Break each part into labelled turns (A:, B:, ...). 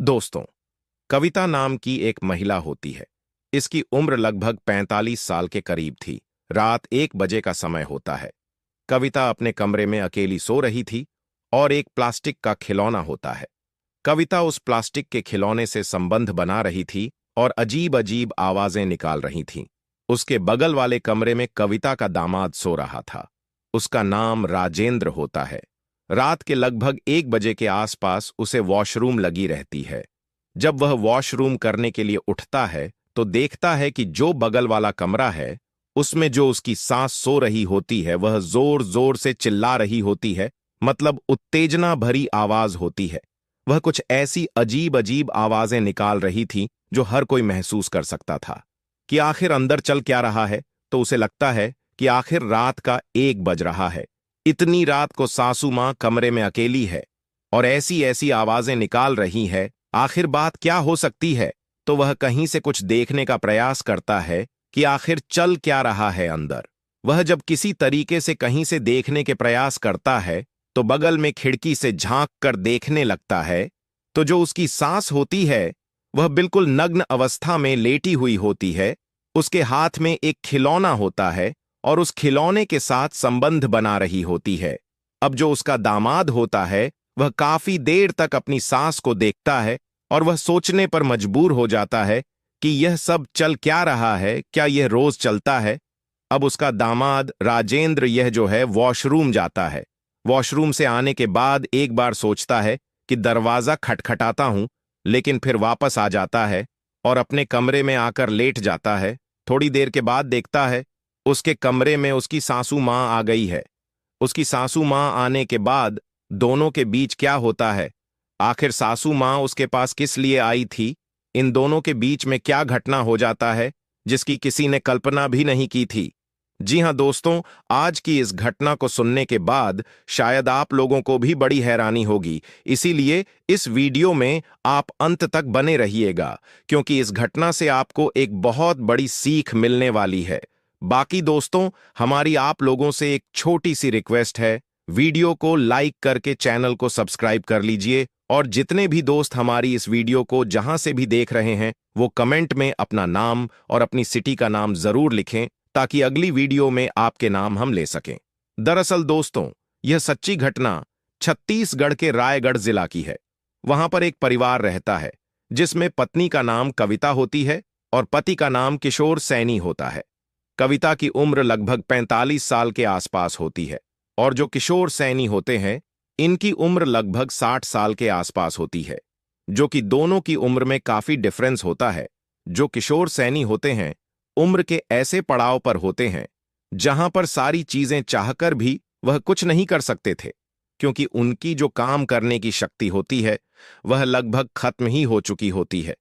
A: दोस्तों, कविता नाम की एक महिला होती है। इसकी उम्र लगभग 45 साल के करीब थी। रात 1 बजे का समय होता है। कविता अपने कमरे में अकेली सो रही थी और एक प्लास्टिक का खिलौना होता है। कविता उस प्लास्टिक के खिलौने से संबंध बना रही थी और अजीब अजीब आवाजें निकाल रही थीं। उसके बगल वाले कमरे में कविता का दामाद सो रहा था। उसका नाम राजेंद्र होता है। रात के लगभग 1 बजे के आसपास उसे वॉशरूम लगी रहती है। जब वह वॉशरूम करने के लिए उठता है तो देखता है कि जो बगल वाला कमरा है उसमें जो उसकी सास सो रही होती है वह जोर जोर से चिल्ला रही होती है। मतलब उत्तेजना भरी आवाज होती है। वह कुछ ऐसी अजीब अजीब आवाजें निकाल रही थी जो हर कोई महसूस कर सकता था कि आखिर अंदर चल क्या रहा है। तो उसे लगता है कि आखिर रात का 1 बज रहा है। इतनी रात को सासू मां कमरे में अकेली है और ऐसी ऐसी आवाजें निकाल रही है। आखिर बात क्या हो सकती है। तो वह कहीं से कुछ देखने का प्रयास करता है कि आखिर चल क्या रहा है अंदर। वह जब किसी तरीके से कहीं से देखने के प्रयास करता है तो बगल में खिड़की से झांक कर देखने लगता है तो जो उसकी सास होती है वह बिल्कुल नग्न अवस्था में लेटी हुई होती है। उसके हाथ में एक खिलौना होता है और उस खिलौने के साथ संबंध बना रही होती है। अब जो उसका दामाद होता है वह काफी देर तक अपनी सास को देखता है और वह सोचने पर मजबूर हो जाता है कि यह सब चल क्या रहा है, क्या यह रोज चलता है। अब उसका दामाद राजेंद्र यह जो है वॉशरूम जाता है। वॉशरूम से आने के बाद एक बार सोचता है कि दरवाजा खटखटाता हूं, लेकिन फिर वापस आ जाता है और अपने कमरे में आकर लेट जाता है। थोड़ी देर के बाद देखता है उसके कमरे में उसकी सासू मां आ गई है। उसकी सासू मां आने के बाद दोनों के बीच क्या होता है, आखिर सासू मां उसके पास किस लिए आई थी, इन दोनों के बीच में क्या घटना हो जाता है जिसकी किसी ने कल्पना भी नहीं की थी। जी हां दोस्तों, आज की इस घटना को सुनने के बाद शायद आप लोगों को भी बड़ी हैरानी होगी। इसीलिए इस वीडियो में आप अंत तक बने रहिएगा, क्योंकि इस घटना से आपको एक बहुत बड़ी सीख मिलने वाली है। बाकी दोस्तों, हमारी आप लोगों से एक छोटी सी रिक्वेस्ट है, वीडियो को लाइक करके चैनल को सब्सक्राइब कर लीजिए और जितने भी दोस्त हमारी इस वीडियो को जहां से भी देख रहे हैं वो कमेंट में अपना नाम और अपनी सिटी का नाम जरूर लिखें ताकि अगली वीडियो में आपके नाम हम ले सकें। दरअसल दोस्तों, यह सच्ची घटना छत्तीसगढ़ के रायगढ़ जिला की है। वहां पर एक परिवार रहता है जिसमें पत्नी का नाम कविता होती है और पति का नाम किशोर सैनी होता है। कविता की उम्र लगभग 45 साल के आसपास होती है और जो किशोर सैनी होते हैं इनकी उम्र लगभग 60 साल के आसपास होती है, जो कि दोनों की उम्र में काफी डिफरेंस होता है। जो किशोर सैनी होते हैं उम्र के ऐसे पड़ाव पर होते हैं जहां पर सारी चीजें चाहकर भी वह कुछ नहीं कर सकते थे, क्योंकि उनकी जो काम करने की शक्ति होती है वह लगभग खत्म ही हो चुकी होती है।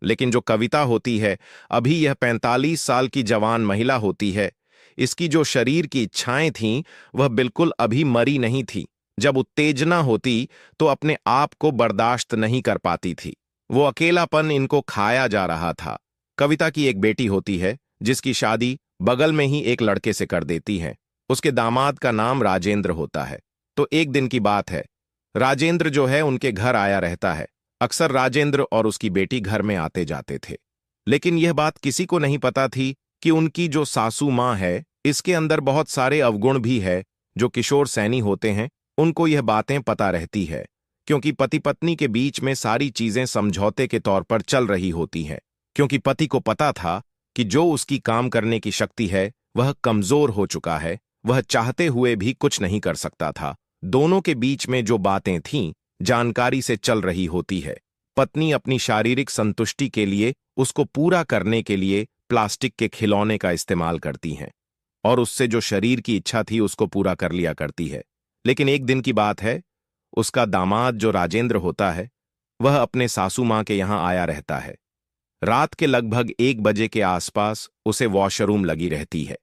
A: लेकिन जो कविता होती है, अभी यह 45 साल की जवान महिला होती है। इसकी जो शरीर की इच्छाएं थीं वह बिल्कुल अभी मरी नहीं थी। जब उत्तेजना होती तो अपने आप को बर्दाश्त नहीं कर पाती थी। वो अकेलापन इनको खाया जा रहा था। कविता की एक बेटी होती है जिसकी शादी बगल में ही एक लड़के से कर देती है। उसके दामाद का नाम राजेंद्र होता है। तो एक दिन की बात है, राजेंद्र जो है उनके घर आया रहता है। अक्सर राजेंद्र और उसकी बेटी घर में आते जाते थे, लेकिन यह बात किसी को नहीं पता थी कि उनकी जो सासू मां है इसके अंदर बहुत सारे अवगुण भी है। जो किशोर सैनी होते हैं उनको यह बातें पता रहती है, क्योंकि पति पत्नी के बीच में सारी चीजें समझौते के तौर पर चल रही होती हैं। क्योंकि पति को पता था कि जो उसकी काम करने की शक्ति है वह कमजोर हो चुका है, वह चाहते हुए भी कुछ नहीं कर सकता था। दोनों के बीच में जो बातें थीं जानकारी से चल रही होती है। पत्नी अपनी शारीरिक संतुष्टि के लिए, उसको पूरा करने के लिए प्लास्टिक के खिलौने का इस्तेमाल करती हैं और उससे जो शरीर की इच्छा थी उसको पूरा कर लिया करती है। लेकिन एक दिन की बात है, उसका दामाद जो राजेंद्र होता है वह अपने सासू मां के यहां आया रहता है। रात के लगभग 1 बजे के आसपास उसे वॉशरूम लगी रहती है।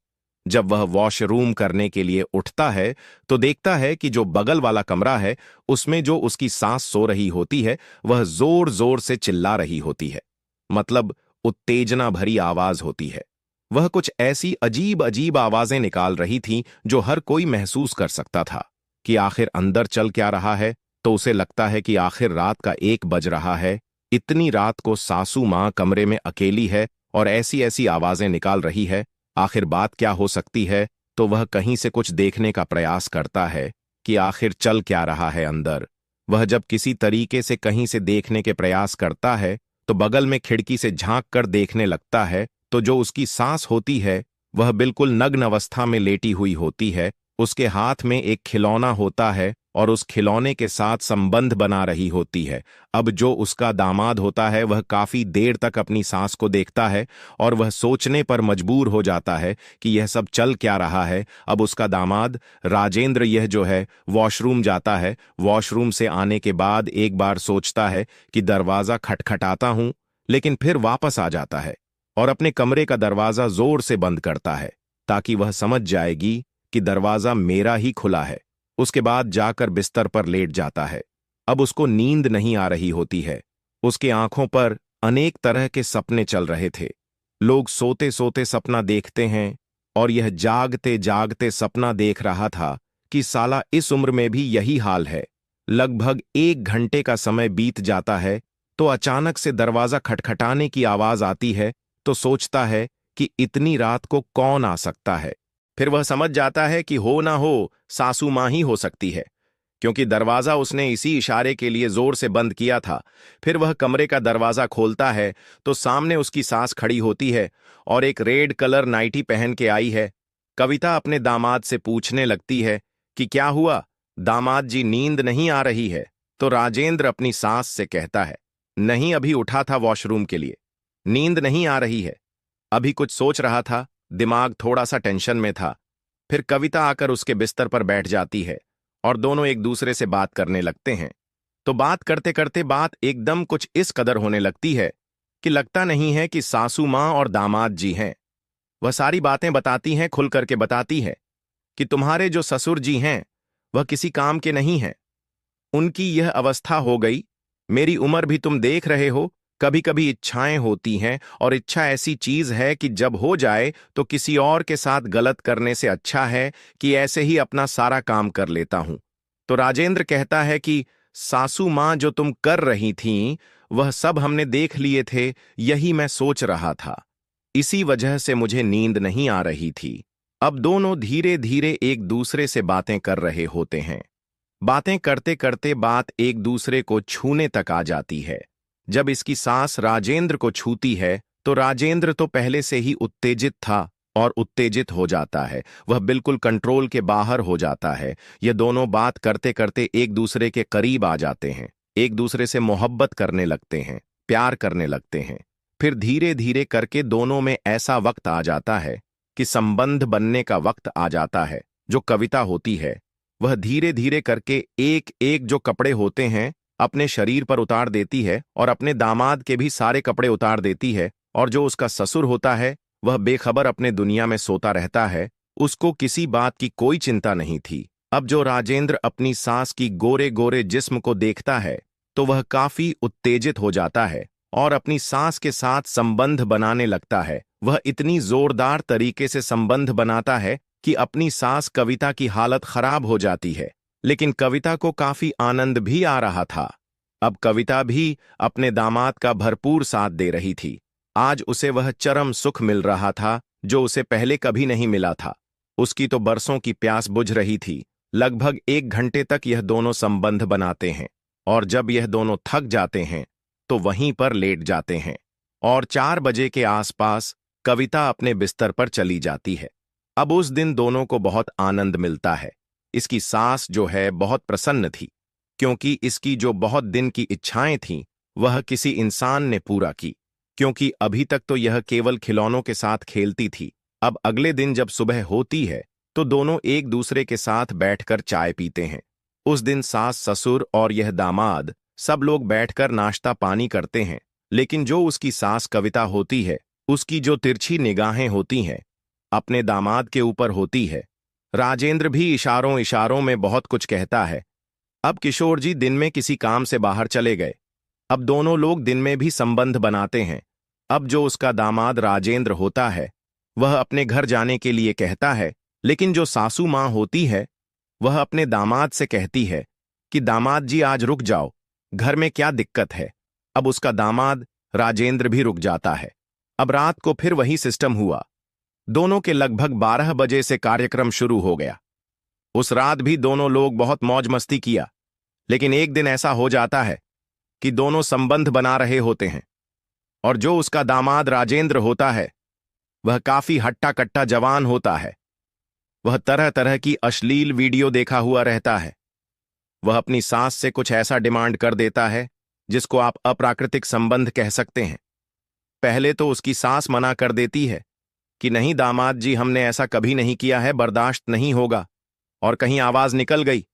A: जब वह वॉशरूम करने के लिए उठता है तो देखता है कि जो बगल वाला कमरा है उसमें जो उसकी सास सो रही होती है वह जोर जोर से चिल्ला रही होती है। मतलब उत्तेजना भरी आवाज होती है। वह कुछ ऐसी अजीब अजीब आवाजें निकाल रही थी जो हर कोई महसूस कर सकता था कि आखिर अंदर चल क्या रहा है। तो उसे लगता है कि आखिर रात का 1 बज रहा है इतनी रात को सासू माँ कमरे में अकेली है और ऐसी ऐसी आवाजें निकाल रही है। आखिर बात क्या हो सकती है? तो वह कहीं से कुछ देखने का प्रयास करता है कि आखिर चल क्या रहा है अंदर। वह जब किसी तरीके से कहीं से देखने के प्रयास करता है तो बगल में खिड़की से झांक कर देखने लगता है तो जो उसकी सास होती है वह बिल्कुल नग्न अवस्था में लेटी हुई होती है। उसके हाथ में एक खिलौना होता है और उस खिलौने के साथ संबंध बना रही होती है। अब जो उसका दामाद होता है वह काफी देर तक अपनी सास को देखता है और वह सोचने पर मजबूर हो जाता है कि यह सब चल क्या रहा है। अब उसका दामाद राजेंद्र यह जो है वॉशरूम जाता है। वॉशरूम से आने के बाद एक बार सोचता है कि दरवाजा खटखटाता हूं, लेकिन फिर वापस आ जाता है और अपने कमरे का दरवाजा जोर से बंद करता है ताकि वह समझ जाएगी कि दरवाजा मेरा ही खुला है। उसके बाद जाकर बिस्तर पर लेट जाता है। अब उसको नींद नहीं आ रही होती है। उसके आंखों पर अनेक तरह के सपने चल रहे थे। लोग सोते सोते सपना देखते हैं और यह जागते जागते सपना देख रहा था कि साला इस उम्र में भी यही हाल है। लगभग 1 घंटे का समय बीत जाता है तो अचानक से दरवाजा खटखटाने की आवाज आती है तो सोचता है कि इतनी रात को कौन आ सकता है। फिर वह समझ जाता है कि हो ना हो सासू मां ही हो सकती है, क्योंकि दरवाजा उसने इसी इशारे के लिए जोर से बंद किया था। फिर वह कमरे का दरवाजा खोलता है तो सामने उसकी सास खड़ी होती है और एक रेड कलर नाइटी पहन के आई है। कविता अपने दामाद से पूछने लगती है कि क्या हुआ, दामाद जी नींद नहीं आ रही है? तो राजेंद्र अपनी सास से कहता है, नहीं, अभी उठा था वॉशरूम के लिए, नींद नहीं आ रही है, अभी कुछ सोच रहा था, दिमाग थोड़ा सा टेंशन में था। फिर कविता आकर उसके बिस्तर पर बैठ जाती है और दोनों एक दूसरे से बात करने लगते हैं। तो बात करते करते बात एकदम कुछ इस कदर होने लगती है कि लगता नहीं है कि सासू मां और दामाद जी हैं। वह सारी बातें बताती हैं, खुल करके बताती है कि तुम्हारे जो ससुर जी हैं वह किसी काम के नहीं हैं। उनकी यह अवस्था हो गई, मेरी उम्र भी तुम देख रहे हो, कभी कभी इच्छाएं होती हैं और इच्छा ऐसी चीज है कि जब हो जाए तो किसी और के साथ गलत करने से अच्छा है कि ऐसे ही अपना सारा काम कर लेता हूं। तो राजेंद्र कहता है कि सासू मां जो तुम कर रही थीं वह सब हमने देख लिए थे, यही मैं सोच रहा था, इसी वजह से मुझे नींद नहीं आ रही थी। अब दोनों धीरे धीरे एक दूसरे से बातें कर रहे होते हैं। बातें करते करते बात एक दूसरे को छूने तक आ जाती है। जब इसकी सास राजेंद्र को छूती है तो राजेंद्र तो पहले से ही उत्तेजित था और उत्तेजित हो जाता है, वह बिल्कुल कंट्रोल के बाहर हो जाता है। ये दोनों बात करते करते एक दूसरे के करीब आ जाते हैं, एक दूसरे से मोहब्बत करने लगते हैं, प्यार करने लगते हैं। फिर धीरे धीरे करके दोनों में ऐसा वक्त आ जाता है कि संबंध बनने का वक्त आ जाता है। जो कविता होती है वह धीरे धीरे करके एक एक जो कपड़े होते हैं अपने शरीर पर उतार देती है और अपने दामाद के भी सारे कपड़े उतार देती है। और जो उसका ससुर होता है वह बेखबर अपने दुनिया में सोता रहता है, उसको किसी बात की कोई चिंता नहीं थी। अब जो राजेंद्र अपनी सास की गोरे गोरे जिस्म को देखता है तो वह काफी उत्तेजित हो जाता है और अपनी सास के साथ संबंध बनाने लगता है। वह इतनी जोरदार तरीके से संबंध बनाता है कि अपनी सास कविता की हालत खराब हो जाती है, लेकिन कविता को काफी आनंद भी आ रहा था। अब कविता भी अपने दामाद का भरपूर साथ दे रही थी। आज उसे वह चरम सुख मिल रहा था जो उसे पहले कभी नहीं मिला था। उसकी तो बरसों की प्यास बुझ रही थी। लगभग 1 घंटे तक यह दोनों संबंध बनाते हैं और जब यह दोनों थक जाते हैं तो वहीं पर लेट जाते हैं और 4 बजे के आसपास कविता अपने बिस्तर पर चली जाती है। अब उस दिन दोनों को बहुत आनंद मिलता है। इसकी सास जो है बहुत प्रसन्न थी, क्योंकि इसकी जो बहुत दिन की इच्छाएं थीं वह किसी इंसान ने पूरा की, क्योंकि अभी तक तो यह केवल खिलौनों के साथ खेलती थी। अब अगले दिन जब सुबह होती है तो दोनों एक दूसरे के साथ बैठकर चाय पीते हैं। उस दिन सास ससुर और यह दामाद सब लोग बैठकर नाश्ता पानी करते हैं, लेकिन जो उसकी सास कविता होती है उसकी जो तिरछी निगाहें होती हैं अपने दामाद के ऊपर होती है। राजेंद्र भी इशारों इशारों में बहुत कुछ कहता है। अब किशोर जी दिन में किसी काम से बाहर चले गए। अब दोनों लोग दिन में भी संबंध बनाते हैं। अब जो उसका दामाद राजेंद्र होता है वह अपने घर जाने के लिए कहता है, लेकिन जो सासू मां होती है वह अपने दामाद से कहती है कि दामाद जी आज रुक जाओ, घर में क्या दिक्कत है, अब उसका दामाद राजेंद्र भी रुक जाता है। अब रात को फिर वही सिस्टम हुआ। दोनों के लगभग 12 बजे से कार्यक्रम शुरू हो गया। उस रात भी दोनों लोग बहुत मौज मस्ती किया, लेकिन एक दिन ऐसा हो जाता है कि दोनों संबंध बना रहे होते हैं और जो उसका दामाद राजेंद्र होता है वह काफी हट्टा कट्टा जवान होता है। वह तरह तरह की अश्लील वीडियो देखा हुआ रहता है। वह अपनी सास से कुछ ऐसा डिमांड कर देता है जिसको आप अप्राकृतिक संबंध कह सकते हैं। पहले तो उसकी सास मना कर देती है कि नहीं दामाद जी, हमने ऐसा कभी नहीं किया है, बर्दाश्त नहीं होगा, और कहीं आवाज निकल गई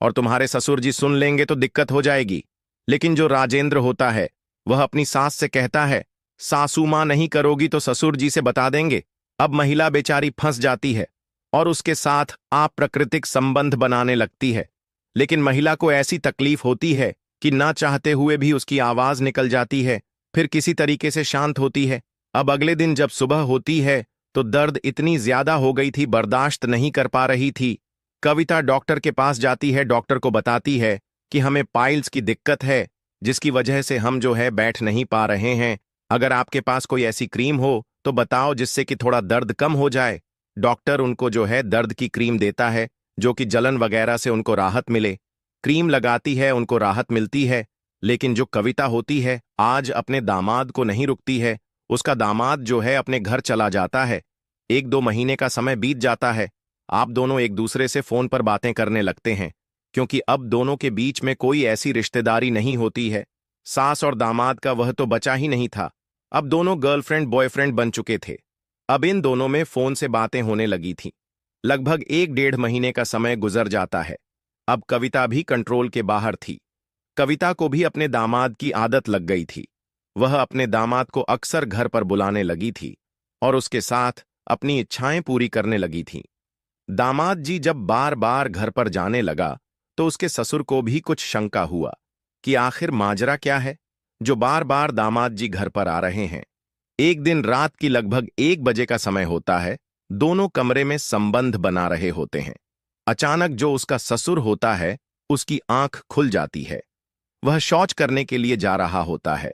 A: और तुम्हारे ससुर जी सुन लेंगे तो दिक्कत हो जाएगी। लेकिन जो राजेंद्र होता है वह अपनी सास से कहता है, सासू मां नहीं करोगी तो ससुर जी से बता देंगे। अब महिला बेचारी फंस जाती है और उसके साथ अप्राकृतिक संबंध बनाने लगती है। लेकिन महिला को ऐसी तकलीफ होती है कि ना चाहते हुए भी उसकी आवाज निकल जाती है, फिर किसी तरीके से शांत होती है। अब अगले दिन जब सुबह होती है तो दर्द इतनी ज्यादा हो गई थी, बर्दाश्त नहीं कर पा रही थी। कविता डॉक्टर के पास जाती है, डॉक्टर को बताती है कि हमें पाइल्स की दिक्कत है, जिसकी वजह से हम जो है बैठ नहीं पा रहे हैं। अगर आपके पास कोई ऐसी क्रीम हो तो बताओ जिससे कि थोड़ा दर्द कम हो जाए। डॉक्टर उनको जो है दर्द की क्रीम देता है जो कि जलन वगैरह से उनको राहत मिले। क्रीम लगाती है, उनको राहत मिलती है। लेकिन जो कविता होती है आज अपने दामाद को नहीं रुकती है। उसका दामाद जो है अपने घर चला जाता है। 1-2 महीने का समय बीत जाता है। आप दोनों एक दूसरे से फोन पर बातें करने लगते हैं, क्योंकि अब दोनों के बीच में कोई ऐसी रिश्तेदारी नहीं होती है। सास और दामाद का वह तो बचा ही नहीं था। अब दोनों गर्लफ्रेंड बॉयफ्रेंड बन चुके थे। अब इन दोनों में फोन से बातें होने लगी थीं। लगभग 1-1.5 महीने का समय गुजर जाता है। अब कविता भी कंट्रोल के बाहर थी। कविता को भी अपने दामाद की आदत लग गई थी। वह अपने दामाद को अक्सर घर पर बुलाने लगी थी और उसके साथ अपनी इच्छाएं पूरी करने लगी थी। दामाद जी जब बार बार घर पर जाने लगा तो उसके ससुर को भी कुछ शंका हुआ कि आखिर माजरा क्या है जो बार बार दामाद जी घर पर आ रहे हैं। एक दिन रात की लगभग 1 बजे का समय होता है। दोनों कमरे में संबंध बना रहे होते हैं। अचानक जो उसका ससुर होता है उसकी आंख खुल जाती है। वह शौच करने के लिए जा रहा होता है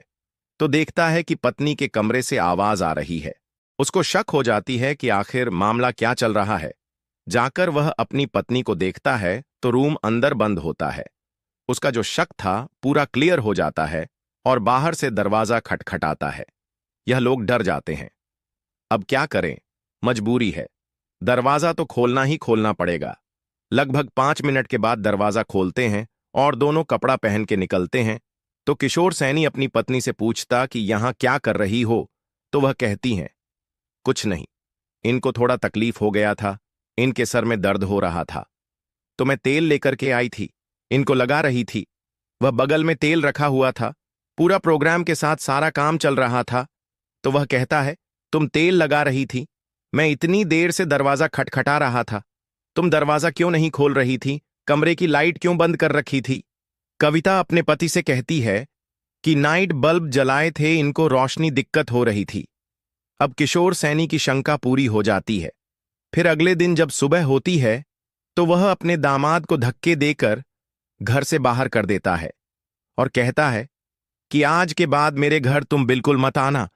A: तो देखता है कि पत्नी के कमरे से आवाज आ रही है। उसको शक हो जाती है कि आखिर मामला क्या चल रहा है। जाकर वह अपनी पत्नी को देखता है तो रूम अंदर बंद होता है। उसका जो शक था पूरा क्लियर हो जाता है और बाहर से दरवाजा खटखटाता है। यह लोग डर जाते हैं। अब क्या करें, मजबूरी है, दरवाजा तो खोलना ही खोलना पड़ेगा। लगभग 5 मिनट के बाद दरवाजा खोलते हैं और दोनों कपड़ा पहन के निकलते हैं। तो किशोर सैनी अपनी पत्नी से पूछता कि यहां क्या कर रही हो, तो वह कहती हैं, कुछ नहीं, इनको थोड़ा तकलीफ हो गया था, इनके सर में दर्द हो रहा था तो मैं तेल लेकर के आई थी, इनको लगा रही थी। वह बगल में तेल रखा हुआ था, पूरा प्रोग्राम के साथ सारा काम चल रहा था। तो वह कहता है, तुम तेल लगा रही थी, मैं इतनी देर से दरवाजा खटखटा रहा था, तुम दरवाजा क्यों नहीं खोल रही थी, कमरे की लाइट क्यों बंद कर रखी थी। कविता अपने पति से कहती है कि नाइट बल्ब जलाए थे, इनको रोशनी दिक्कत हो रही थी। अब किशोर सैनी की शंका पूरी हो जाती है। फिर अगले दिन जब सुबह होती है तो वह अपने दामाद को धक्के देकर घर से बाहर कर देता है और कहता है कि आज के बाद मेरे घर तुम बिल्कुल मत आना,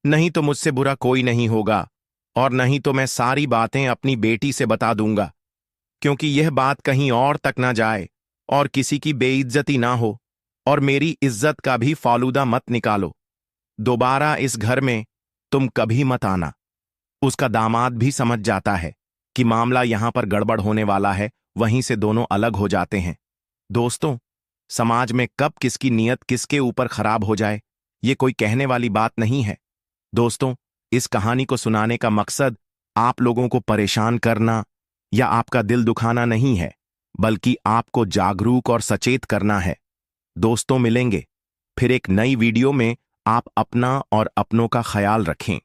A: नहीं तो मुझसे बुरा कोई नहीं होगा और नहीं तो मैं सारी बातें अपनी बेटी से बता दूंगा, क्योंकि यह बात कहीं और तक ना जाए और किसी की बेइज्जती ना हो और मेरी इज्जत का भी फालूदा मत निकालो। दोबारा इस घर में तुम कभी मत आना। उसका दामाद भी समझ जाता है कि मामला यहां पर गड़बड़ होने वाला है। वहीं से दोनों अलग हो जाते हैं। दोस्तों, समाज में कब किसकी नीयत किसके ऊपर खराब हो जाए ये कोई कहने वाली बात नहीं है। दोस्तों, इस कहानी को सुनाने का मकसद आप लोगों को परेशान करना या आपका दिल दुखाना नहीं है, बल्कि आपको जागरूक और सचेत करना है। दोस्तों, मिलेंगे फिर एक नई वीडियो में। आप अपना और अपनों का ख्याल रखें।